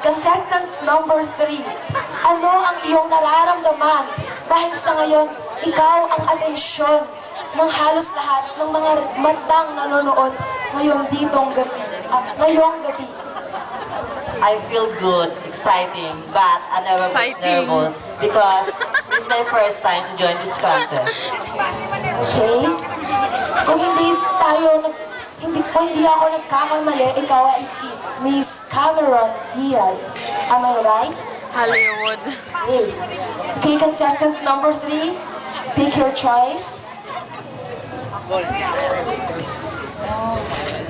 Contestant number 3. Ano ang iyong nararamdaman dahil sa ngayon, ikaw ang atensyon ng halos lahat ng mga matang nanonood ngayong ngayong gabi? I feel good, exciting, but I'm never nervous because it's my first time to join this contest. Okay? Kung hindi ako nagkakamali, ikaw ay si Miss Cameron Diaz. Am I right? Hollywood. Okay, contestant number 3, pick your choice.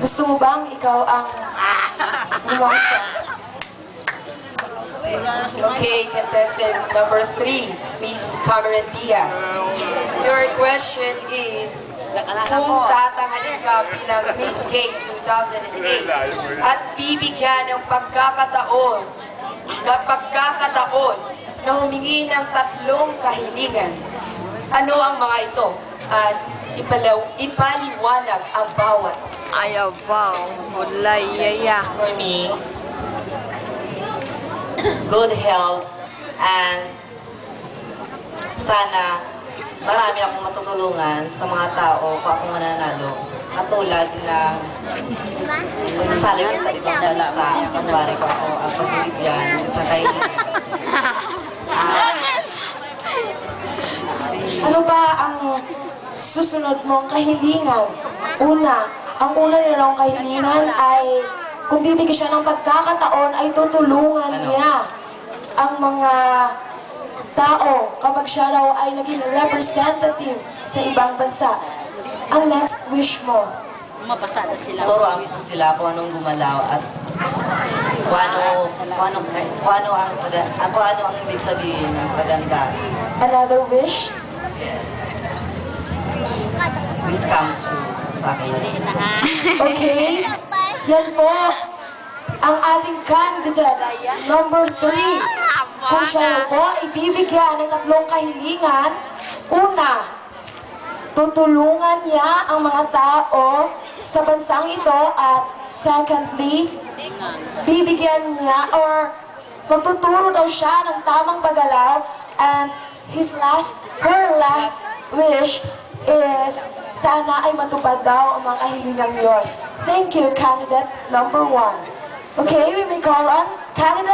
Gusto mo bang ikaw ang lumasa? Okay, contestant number 3, Miss Cameron Diaz. Your question is, kung tatanghalin ka bilang Miss Gay 2008 at bibigyan ng pagkakataon na humingi ng 3 kahilingan, ano ang mga ito? At ipaliwanag ang bawat isa. Ayaw ba? Mulay, yaya. For me, good health and sana marami akong matutulungan sa mga tao kung ako mananalo. Katulad ng pagsasali ko sa ibang bansa, kunwari ko ako ang pagbibigyan sa kahilingan. Ano ba ang susunod mong kahilingan? Ang una nilang kahilingan ay kung bibigyan siya ng pagkakataon ay tutulungan niya ang mga tao kapag siya raw ay naging representative sa ibang bansa. Ang next wish mo? Mapasada sila. Turuan ko sila kung anong gumalaw at kung ano ang ibig sabihin ng paganda. Another wish? Please come true sa akin. Okay? Yan po ang ating candidate number 3. Kung siya po ibibigyan ng 3 kahilingan, una, tutulungan niya ang mga tao sa bansang ito at secondly, bibigyan niya or magtuturo daw siya ng tamang paggalaw and her last wish is sana ay matupad daw ang mga kahilingan yon. Thank you, candidate number 1. Okay, we may call on candidate